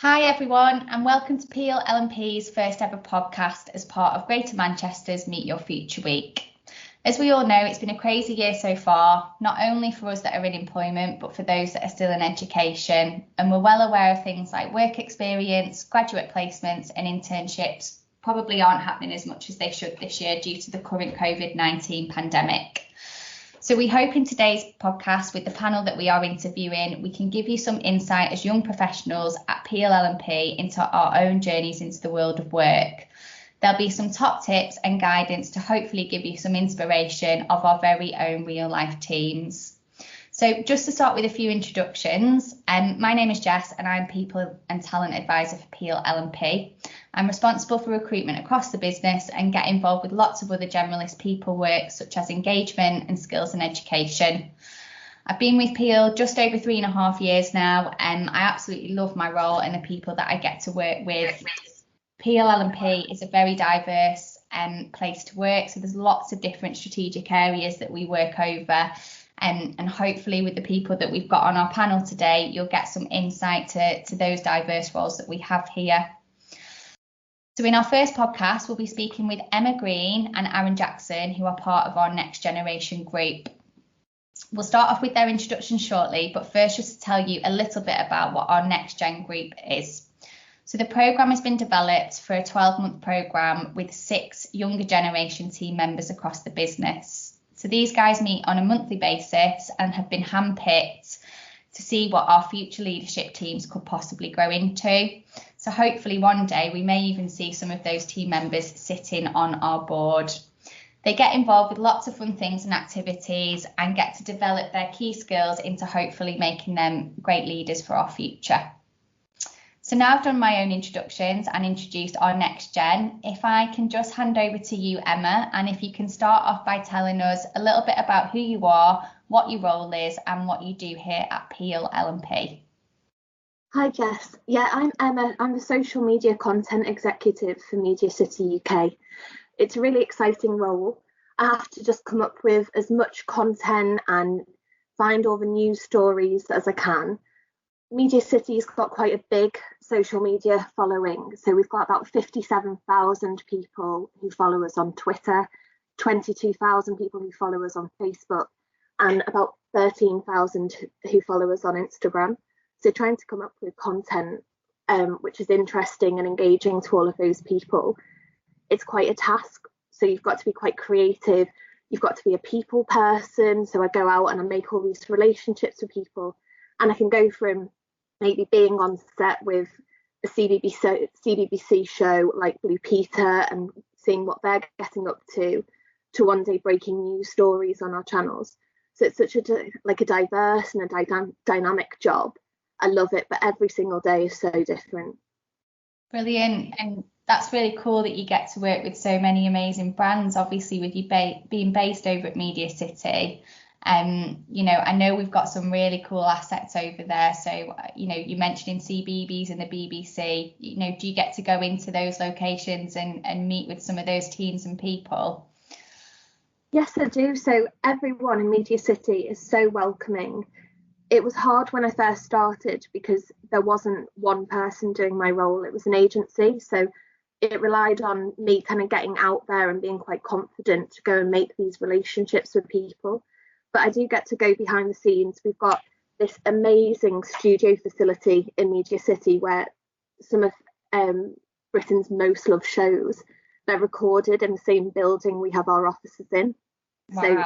Hi everyone, and welcome to Peel L&P's first ever podcast as part of Greater Manchester's Meet Your Future Week. As we all know, it's been a crazy year so far, not only for us that are in employment, but for those that are still in education. And we're well aware of things like work experience, graduate placements and internships probably aren't happening as much as they should this year due to the current COVID-19 pandemic. So we hope in today's podcast with the panel that we are interviewing, we can give you some insight as young professionals at Peel L&P into our own journeys into the world of work. There'll be some top tips and guidance to hopefully give you some inspiration of our very own real life teams. So just to start with a few introductions, my name is Jess and I'm People and Talent Advisor for Peel L&P. I'm responsible for recruitment across the business and get involved with lots of other generalist people work such as engagement and skills and education. I've been with Peel just over 3.5 years now and I absolutely love my role and the people that I get to work with. Peel L&P is a very diverse place to work, so there's lots of different strategic areas that we work over. And hopefully with the people that we've got on our panel today, you'll get some insight to those diverse roles that we have here. So in our first podcast, we'll be speaking with Emma Green and Aaron Jackson, who are part of our Next Generation group. We'll start off with their introduction shortly, but first just to tell you a little bit about what our Next Gen group is. So the programme has been developed for a 12-month programme with 6 younger generation team members across the business. So these guys meet on a monthly basis and have been handpicked to see what our future leadership teams could possibly grow into. So hopefully one day we may even see some of those team members sitting on our board. They get involved with lots of fun things and activities and get to develop their key skills into hopefully making them great leaders for our future. So now I've done my own introductions and introduced our next gen, if I can just hand over to you, Emma, and if you can start off by telling us a little bit about who you are, what your role is and what you do here at Peel L&P. Hi Jess, I'm Emma. I'm the social media content executive for Media City UK. It's a really exciting role. I have to just come up with as much content and find all the news stories as I can. Media City's got quite a big social media following. So we've got about 57,000 people who follow us on Twitter, 22,000 people who follow us on Facebook, and about 13,000 who follow us on Instagram. So trying to come up with content which is interesting and engaging to all of those people, it's quite a task. So you've got to be quite creative. You've got to be a people person. So I go out and I make all these relationships with people. And I can go from maybe being on set with a CBBC show like Blue Peter and seeing what they're getting up to one day breaking news stories on our channels. So it's such a diverse and a dynamic job. I love it, but every single day is so different. Brilliant. And that's really cool that you get to work with so many amazing brands, obviously with you being based over at Media City. I know we've got some really cool assets over there. So, you mentioned CBeebies and the BBC, do you get to go into those locations and meet with some of those teams and people? Yes, I do. So everyone in Media City is so welcoming. It was hard when I first started because there wasn't one person doing my role. It was an agency. So it relied on me kind of getting out there and being quite confident to go and make these relationships with people. But I do get to go behind the scenes. We've got this amazing studio facility in Media City where some of Britain's most loved shows, they're recorded in the same building we have our offices in. Wow. So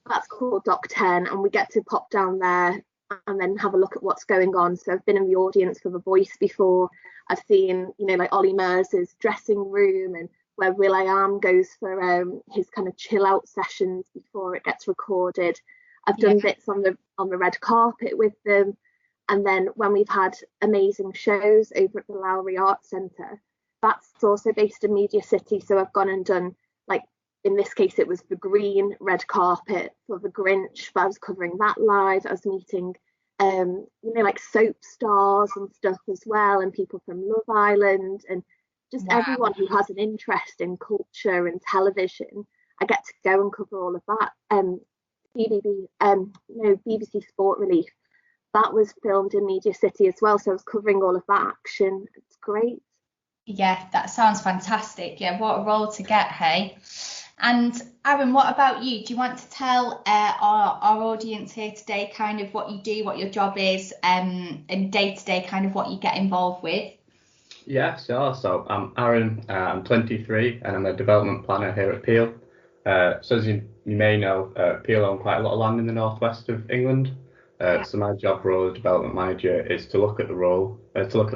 that's called Doc 10 and we get to pop down there and then have a look at what's going on. So I've been in the audience for The Voice before. I've seen, like Ollie Mers's dressing room and where will.i.am goes for his kind of chill out sessions before it gets recorded. I've done bits on the red carpet with them. And then when we've had amazing shows over at the Lowry Arts Centre, that's also based in Media City. So I've gone and done, like, in this case, it was the green red carpet for The Grinch, but I was covering that live. I was meeting, like soap stars and stuff as well, and people from Love Island and just everyone who has an interest in culture and television. I get to go and cover all of that. BBC Sport Relief that was filmed in Media City as well. So I was covering all of that action. It's great. Yeah, that sounds fantastic. Yeah, what a role to get, hey? And Aaron, what about you? Do you want to tell our audience here today kind of what you do, what your job is, and day to day kind of what you get involved with? Yeah, sure. So I'm Aaron, I'm 23 and I'm a development planner here at Peel. So as you may know, Peel own quite a lot of land in the northwest of England. So my job role as development manager is to look at the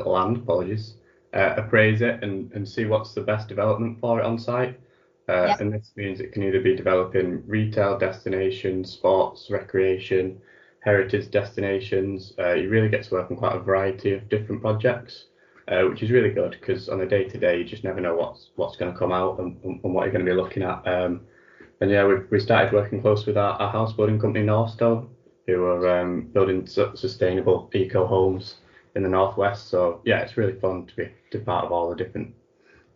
land, apologies, appraise it and see what's the best development for it on site. And this means it can either be developing retail destinations, sports, recreation, heritage destinations. You really get to work on quite a variety of different projects, which is really good because on a day-to-day you just never know what's going to come out and what you're going to be looking at. And yeah, we started working close with our house building company Northstone, who are building sustainable eco homes in the northwest. So yeah, it's really fun to be part of all the different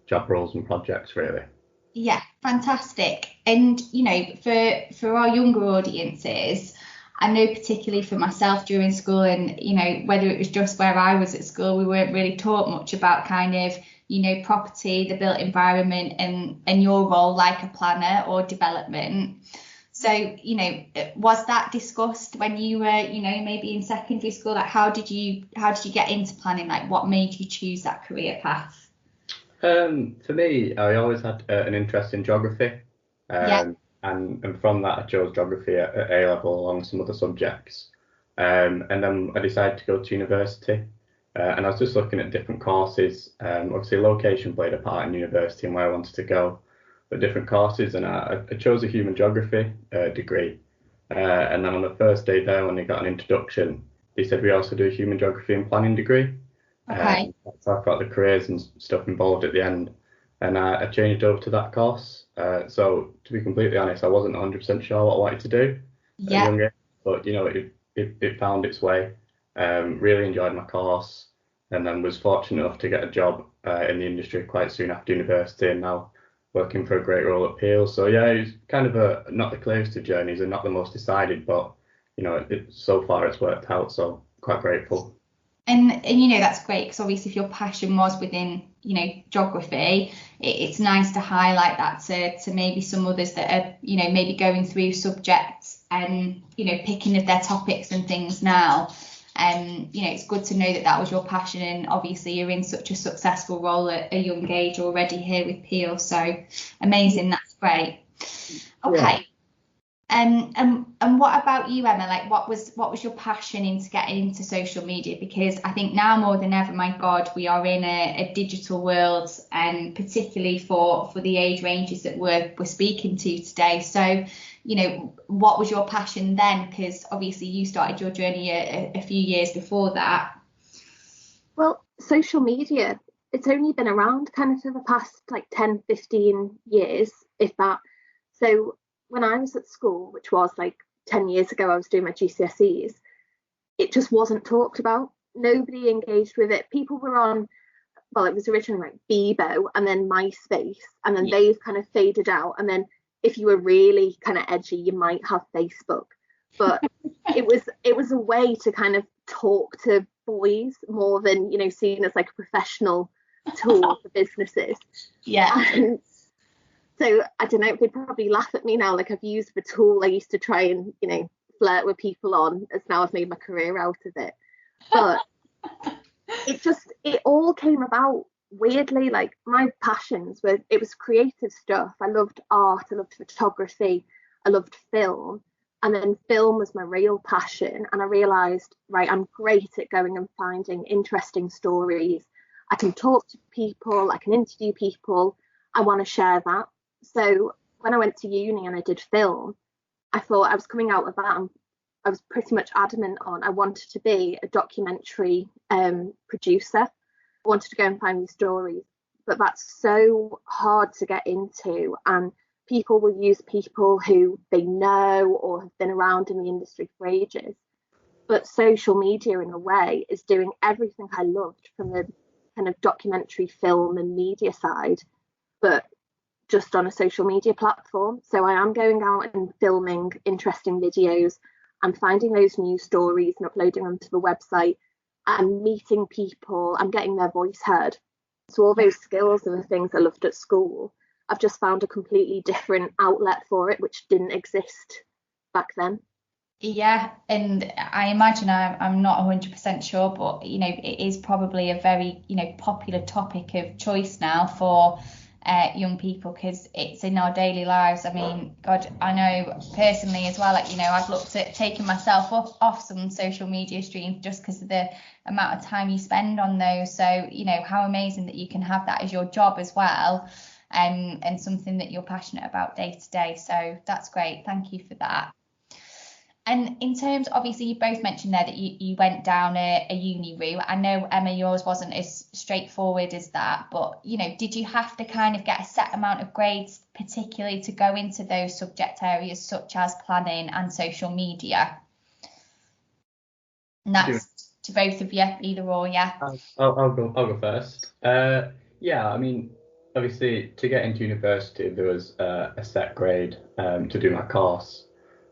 job roles and projects really. Yeah, fantastic. And for our younger audiences, I know particularly for myself during school, and whether it was just where I was at school, we weren't really taught much about kind of property, the built environment, and your role like a planner or development. So was that discussed when you were maybe in secondary school? Like how did you get into planning? Like what made you choose that career path? For me, I always had an interest in geography, and from that I chose geography at A level along some other subjects, and then I decided to go to university, and I was just looking at different courses. Obviously, location played a part in university and where I wanted to go, but different courses, and I chose a human geography degree, and then on the first day there, when they got an introduction, they said we also do a human geography and planning degree. Okay. So I've got the careers and stuff involved at the end, and I changed over to that course. So to be completely honest, I wasn't 100% sure what I wanted to do at a young age, but it found its way. Really enjoyed my course, and then was fortunate enough to get a job in the industry quite soon after university, and now working for a great role at Peel. So yeah, it's kind of not the clearest of journeys and not the most decided, but so far it's worked out. So quite grateful. And that's great because obviously if your passion was within geography, it's nice to highlight that to maybe some others that are maybe going through subjects and picking of their topics and things now. It's good to know that was your passion, and obviously you're in such a successful role at a young age already here with Peel. So amazing, that's great. Okay. Yeah. And what about you, Emma? Like, what was your passion into getting into social media? Because I think now more than ever, my God, we are in a digital world, and particularly for the age ranges that we're speaking to today. So, what was your passion then? Because obviously you started your journey a few years before that. Well, social media, it's only been around kind of for the past like 10, 15 years, if that. So when I was at school, which was like 10 years ago, I was doing my GCSEs, it just wasn't talked about. Nobody engaged with it. People were on, well, it was originally like Bebo and then MySpace, and then they've kind of faded out. And then if you were really kind of edgy, you might have Facebook. But it was a way to kind of talk to boys more than, seen as like a professional tool for businesses. Yeah. And so I don't know, they'd probably laugh at me now, like I've used the tool I used to try and, flirt with people on, as now I've made my career out of it. But it all came about weirdly. Like my passions it was creative stuff. I loved art, I loved photography, I loved film. And then film was my real passion. And I realised, right, I'm great at going and finding interesting stories. I can talk to people, I can interview people. I want to share that. So when I went to uni and I did film, I thought I was coming out of that, and I was pretty much adamant on I wanted to be a documentary producer. I wanted to go and find these stories, but that's so hard to get into, and people will use people who they know or have been around in the industry for ages. But social media, in a way, is doing everything I loved from the kind of documentary film and media side, but just on a social media platform. So I am going out and filming interesting videos. I'm finding those news stories and uploading them to the website. I'm meeting people, I'm getting their voice heard. So all those skills and the things I loved at school, I've just found a completely different outlet for it, which didn't exist back then. Yeah, and I imagine I'm not 100% sure, but it is probably a very popular topic of choice now for young people, because it's in our daily lives. I mean, God, I know personally as well, I've looked at taking myself off some social media streams just because of the amount of time you spend on those. So how amazing that you can have that as your job as well, and something that you're passionate about day to day. So that's great. Thank you for that. And in terms, obviously, you both mentioned there that you went down a uni route. I know, Emma, yours wasn't as straightforward as that, but, did you have to kind of get a set amount of grades, particularly to go into those subject areas such as planning and social media? And that's to both of you, either or, yeah. I'll go first. Yeah, I mean, obviously, to get into university, there was a set grade to do my course.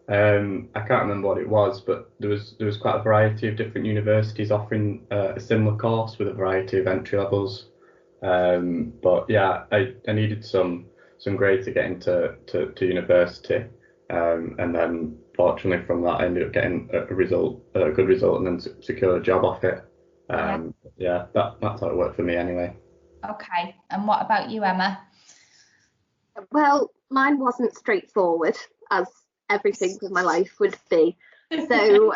I can't remember what it was, but there was quite a variety of different universities offering a similar course with a variety of entry levels. But yeah, I needed some grades to get into university, and then fortunately from that I ended up getting a good result, and then secured a job off it. Yeah, that's how it worked for me anyway. Okay, and what about you, Emma? Well, mine wasn't straightforward, as everything with my life would be. So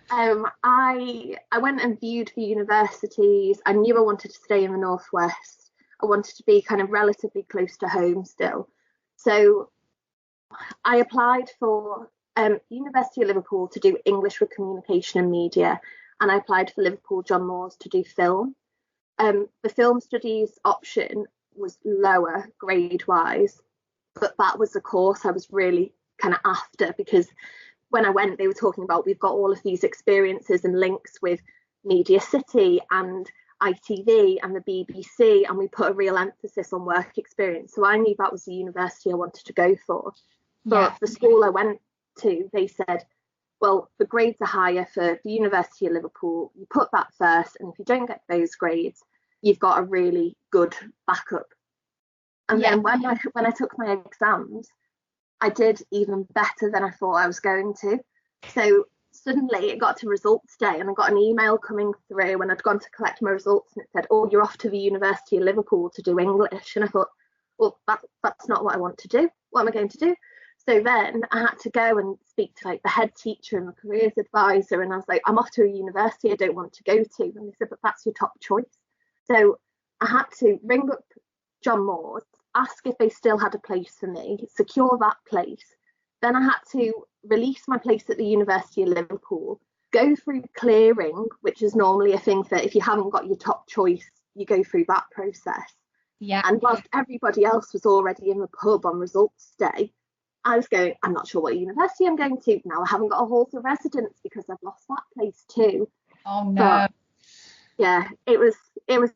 I went and viewed the universities. I knew I wanted to stay in the Northwest. I wanted to be kind of relatively close to home still. So I applied for University of Liverpool to do English with Communication and Media, and I applied for Liverpool John Moores to do film. The film studies option was lower grade wise, but that was the course I was really kind of after, because when I went, they were talking about, we've got all of these experiences and links with Media City and ITV and the BBC, and we put a real emphasis on work experience. So I knew that was the university I wanted to go for. But the school I went to, they said, well, the grades are higher for the University of Liverpool. You put that first, and if you don't get those grades, you've got a really good backup. And then when I took my exams, I did even better than I thought I was going to. So suddenly it got to results day, and I got an email coming through, and I'd gone to collect my results, and it said, oh, you're off to the University of Liverpool to do English. And I thought, well, that's not what I want to do. What am I going to do? So then I had to go and speak to the head teacher and the careers advisor, and I was like, I'm off to a university I don't want to go to. And they said, but that's your top choice. So I had to ring up John Moores, ask if they still had a place for me, secure that place. Then I had to release my place at the University of Liverpool, go through clearing, which is normally a thing that if you haven't got your top choice, you go through that process. Yeah. And whilst everybody else was already in the pub on results day, I was going, I'm not sure what university I'm going to. Now I haven't got a hall for residence because I've lost that place too. Oh no. But, yeah, it was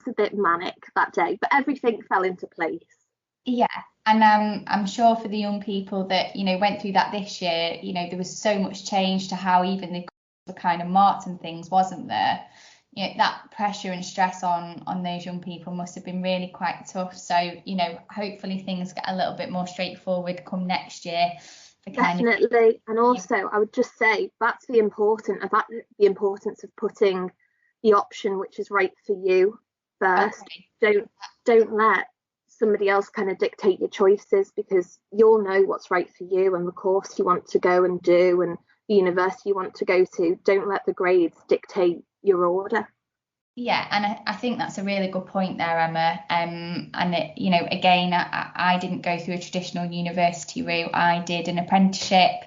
a bit manic that day, but everything fell into place. Yeah, and I'm sure for the young people that went through that this year, there was so much change to how even the kind of marked and things, wasn't there? That pressure and stress on those young people must have been really quite tough. So hopefully things get a little bit more straightforward come next year. Definitely. And also I would just say that's the importance of putting the option which is right for you first. Okay. Don't let somebody else kind of dictate your choices, because you'll know what's right for you and the course you want to go and do and the university you want to go to. Don't let the grades dictate your order. Yeah, and I think that's a really good point there, Emma. And again, I didn't go through a traditional university route. I did an apprenticeship.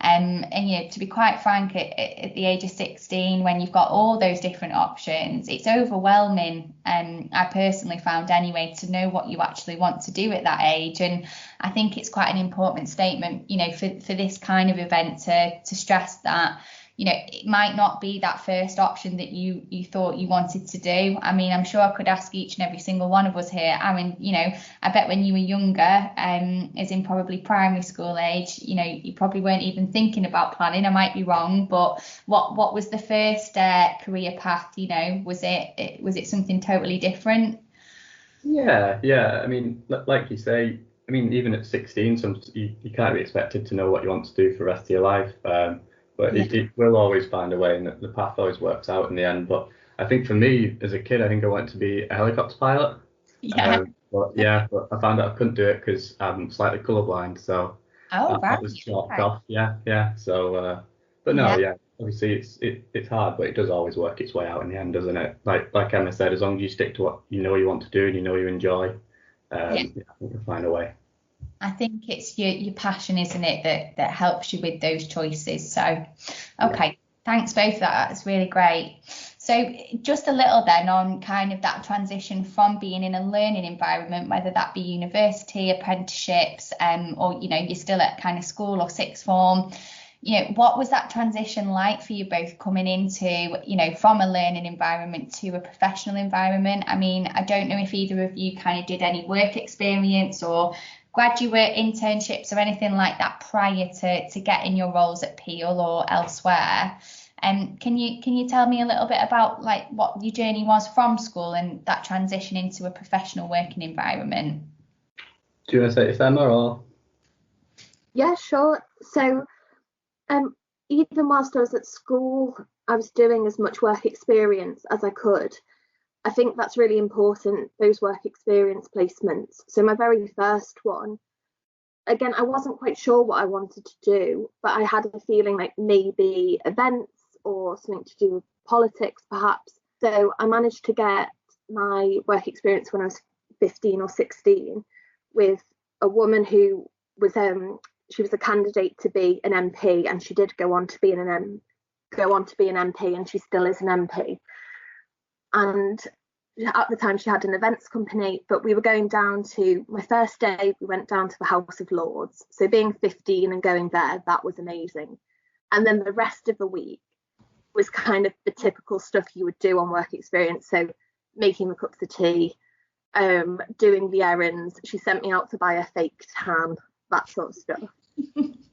And to be quite frank, at the age of 16, when you've got all those different options, it's overwhelming. I personally found anyway, to know what you actually want to do at that age. And I think it's quite an important statement, for this kind of event to stress that, it might not be that first option that you thought you wanted to do. I mean, I'm sure I could ask each and every single one of us here. I mean, I bet when you were younger, as in probably primary school age, you probably weren't even thinking about planning. I might be wrong, but what was the first career path? Was it something totally different? Yeah. I mean, like you say, I mean, even at 16, you can't be expected to know what you want to do for the rest of your life. But it will always find a way, and the path always works out in the end. But I think for me, as a kid, I think I wanted to be a helicopter pilot. Yeah. But I found out I couldn't do it because I'm slightly colourblind. So that was chalked off. Yeah. So, but no, obviously it's hard, but it does always work its way out in the end, doesn't it? Like Emma said, as long as you stick to what you want to do and you enjoy, I think you'll find a way. I think it's your passion, isn't it, that helps you with those choices. So, okay, thanks both for that. That's really great. So just a little then on kind of that transition from being in a learning environment, whether that be university, apprenticeships, or, you're still at kind of school or sixth form. What was that transition like for you both coming into, from a learning environment to a professional environment? I mean, I don't know if either of you kind of did any work experience or graduate internships or anything like that prior to getting your roles at Peel or elsewhere. Can you tell me a little bit about like what your journey was from school and that transition into a professional working environment? Do you want to say it, Emma, or? Yeah, sure. So even whilst I was at school, I was doing as much work experience as I could. I think that's really important, those work experience placements. So my very first one, again, I wasn't quite sure what I wanted to do, but I had a feeling like maybe events or something to do with politics, perhaps. So I managed to get my work experience when I was 15 or 16 with a woman who was she was a candidate to be an MP, and she did go on to be an MP, and she still is an MP. And at the time she had an events company, but we were going down to, my first day, we went down to the House of Lords. So being 15 and going there, that was amazing. And then the rest of the week was kind of the typical stuff you would do on work experience. So making the cups of tea, doing the errands. She sent me out to buy a fake tan, that sort of stuff.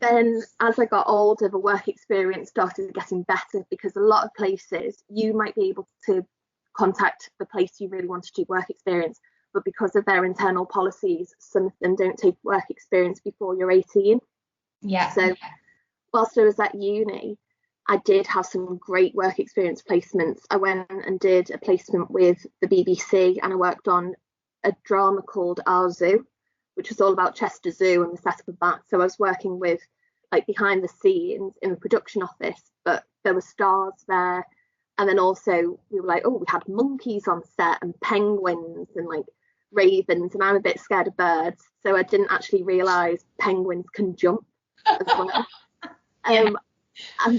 Then as I got older, the work experience started getting better, because a lot of places you might be able to contact the place you really want to do work experience, but because of their internal policies, some of them don't take work experience before you're 18. So whilst I was at uni, I did have some great work experience placements. I went and did a placement with the BBC, and I worked on a drama called Our Zoo, which was all about Chester Zoo and the setup of that. So I was working with like behind the scenes in the production office, but there were stars there. And then also we were like, we had monkeys on set and penguins and like ravens, and I'm a bit scared of birds, so I didn't actually realise penguins can jump as well. And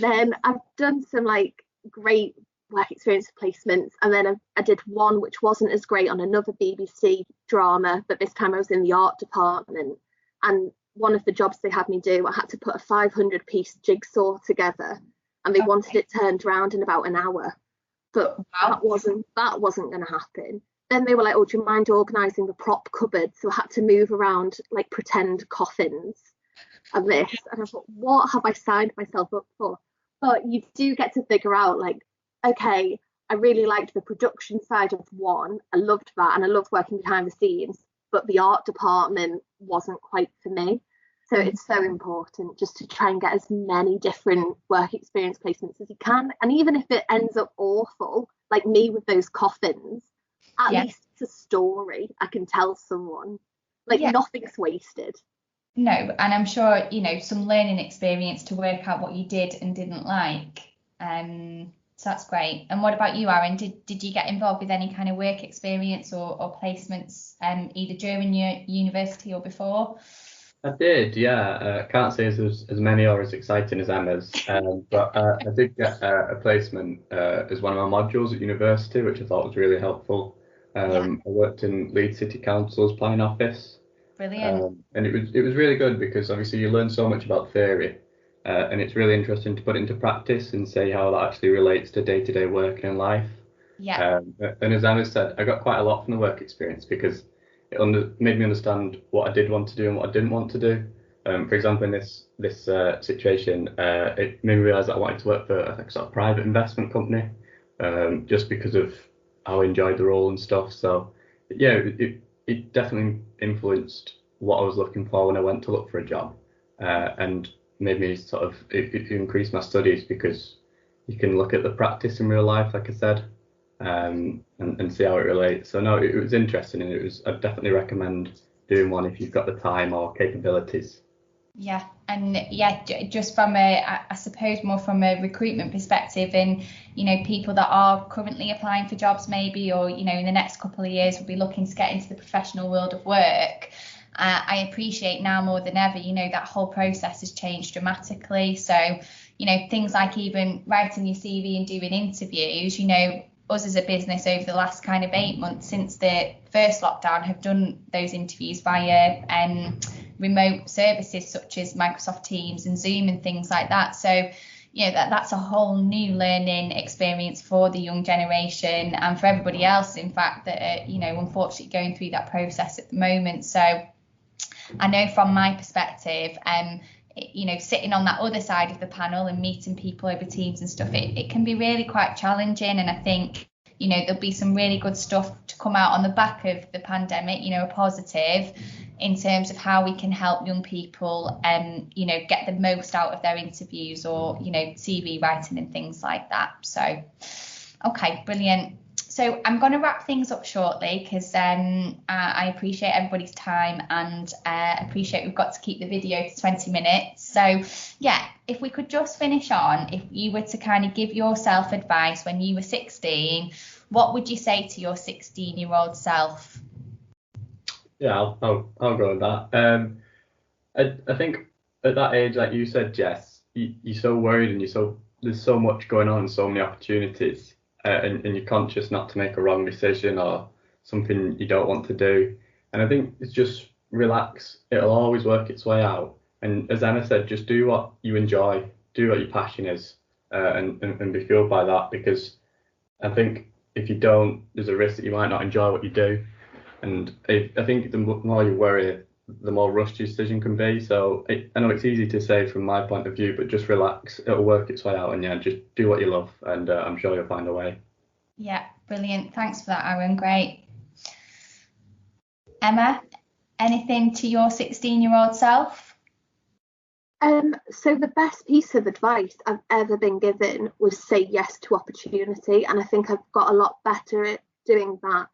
then I've done some like great work experience placements, and then I did one which wasn't as great on another BBC drama, but this time I was in the art department, and one of the jobs they had me do, I had to put a 500-piece jigsaw together, and they wanted it turned around in about an hour, but that wasn't going to happen. Then they were like, do you mind organising the prop cupboard? So I had to move around like pretend coffins and this, and I thought, what have I signed myself up for? But you do get to figure out like, okay, I really liked the production side of one, I loved that, and I loved working behind the scenes, but the art department wasn't quite for me. So it's so important just to try and get as many different work experience placements as you can. And even if it ends up awful, like me with those coffins, at least it's a story I can tell someone. Like nothing's wasted. No, and I'm sure, some learning experience to work out what you did and didn't like. So that's great. And what about you, Aaron? Did you get involved with any kind of work experience or placements either during your university or before? I did, yeah. Can't say as many or as exciting as Emma's, but I did get a placement as one of my modules at university, which I thought was really helpful. I worked in Leeds City Council's planning office. Brilliant. And it was really good, because obviously you learn so much about theory, and it's really interesting to put it into practice and see how that actually relates to day-to-day work and life. Yeah. And as Anna said, I got quite a lot from the work experience because it made me understand what I did want to do and what I didn't want to do. For example, in this situation, it made me realise that I wanted to work for a sort of private investment company, just because of how I enjoyed the role and stuff. So yeah, it definitely influenced what I was looking for when I went to look for a job, and made me sort of it increased my studies because you can look at the practice in real life, like I said, and see how it relates. So no, it was interesting, and I'd definitely recommend doing one if you've got the time or capabilities. Yeah, and yeah, just from I suppose more from a recruitment perspective, and people that are currently applying for jobs maybe, or in the next couple of years will be looking to get into the professional world of work. I appreciate now more than ever, that whole process has changed dramatically. So, things like even writing your CV and doing interviews, us as a business over the last kind of 8 months since the first lockdown have done those interviews via remote services such as Microsoft Teams and Zoom and things like that. So, that's a whole new learning experience for the young generation and for everybody else, in fact, that are, unfortunately going through that process at the moment. So I know from my perspective, sitting on that other side of the panel and meeting people over Teams and stuff, it can be really quite challenging. And I think, there'll be some really good stuff to come out on the back of the pandemic, a positive in terms of how we can help young people, get the most out of their interviews or, CV writing and things like that. So, okay, brilliant. So I'm going to wrap things up shortly because I appreciate everybody's time and appreciate we've got to keep the video to 20 minutes. So yeah, if we could just finish on, if you were to kind of give yourself advice when you were 16, what would you say to your 16-year-old self? Yeah, I'll go with that. I think at that age, like you said, Jess, you're so worried and there's so much going on, so many opportunities. And you're conscious not to make a wrong decision or something you don't want to do. And I think it's just relax. It'll always work its way out. And as Anna said, just do what you enjoy, do what your passion is, and be fueled by that. Because I think if you don't, there's a risk that you might not enjoy what you do. And I think the more you worry, the more rushed your decision can be. So I know it's easy to say from my point of view, but just relax. It'll work its way out, and yeah, just do what you love, and I'm sure you'll find a way. Yeah, brilliant. Thanks for that, Aaron. Great. Emma, anything to your 16-year-old self? So the best piece of advice I've ever been given was say yes to opportunity, and I think I've got a lot better at doing that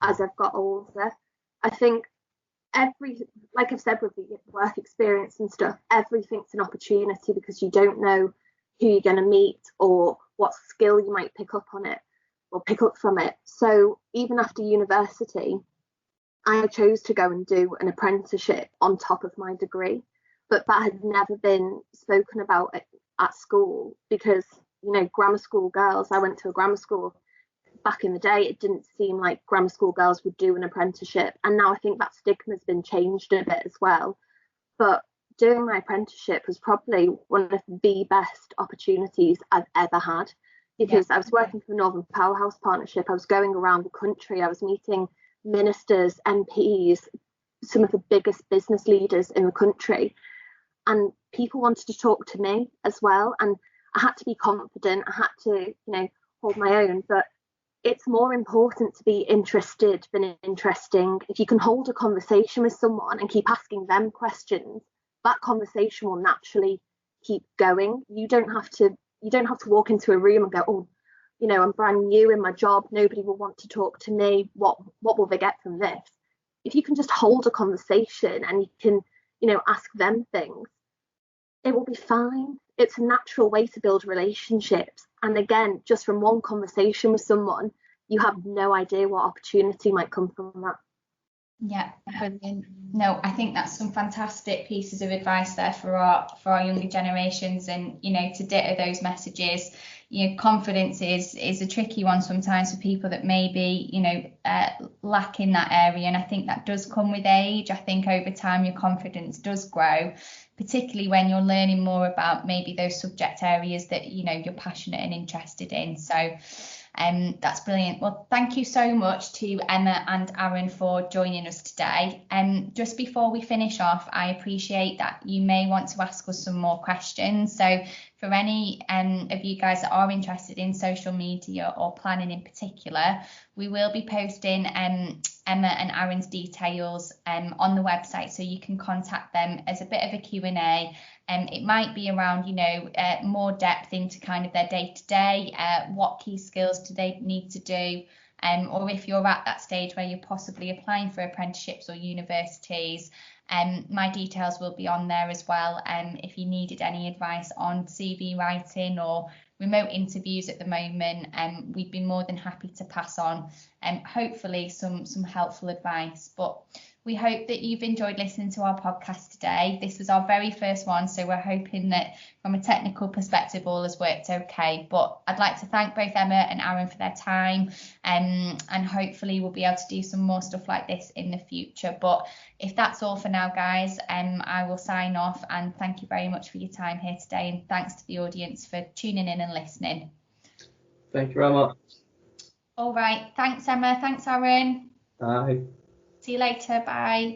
as I've got older. I think like I've said with the work experience and stuff, everything's an opportunity because you don't know who you're going to meet or what skill you might pick up from it. So even after university, I chose to go and do an apprenticeship on top of my degree, but that had never been spoken about at school because, grammar school girls, I went to a grammar school. Back in the day, it didn't seem like grammar school girls would do an apprenticeship. And now I think that stigma's been changed a bit as well. But doing my apprenticeship was probably one of the best opportunities I've ever had because I was working for the Northern Powerhouse Partnership. I was going around the country. I was meeting ministers, MPs, some of the biggest business leaders in the country. And people wanted to talk to me as well. And I had to be confident. I had to, hold my own. But it's more important to be interested than interesting. If you can hold a conversation with someone and keep asking them questions, that conversation will naturally keep going. You don't have to walk into a room and go, oh, I'm brand new in my job. Nobody will want to talk to me. What will they get from this? If you can just hold a conversation and you can, ask them things, it will be fine. It's a natural way to build relationships. And again, just from one conversation with someone, you have no idea what opportunity might come from that. Yeah, brilliant. No, I think that's some fantastic pieces of advice there for our younger generations, and to ditto those messages. Confidence is a tricky one sometimes for people that maybe lack in that area, and I think that does come with age. I think over time your confidence does grow, particularly when you're learning more about maybe those subject areas that, you know, you're passionate and interested in. So that's brilliant. Well, thank you so much to Emma and Aaron for joining us today. Just before we finish off, I appreciate that you may want to ask us some more questions. So for any of you guys that are interested in social media or planning in particular, we will be posting Emma and Aaron's details on the website, so you can contact them as a bit of a Q&A. It might be around, you know, more depth into kind of their day-to-day, what key skills do they need to do, or if you're at that stage where you're possibly applying for apprenticeships or universities, my details will be on there as well. If you needed any advice on CV writing or remote interviews at the moment, we'd be more than happy to pass on hopefully some helpful advice. But we hope that you've enjoyed listening to our podcast today. This was our very first one, so we're hoping that from a technical perspective all has worked okay. But I'd like to thank both Emma and Aaron for their time, and hopefully we'll be able to do some more stuff like this in the future. But if that's all for now, guys, I will sign off, and thank you very much for your time here today, and thanks to the audience for tuning in and listening. Thank you very much. All right, thanks Emma, thanks Aaron. Bye. See you later, bye.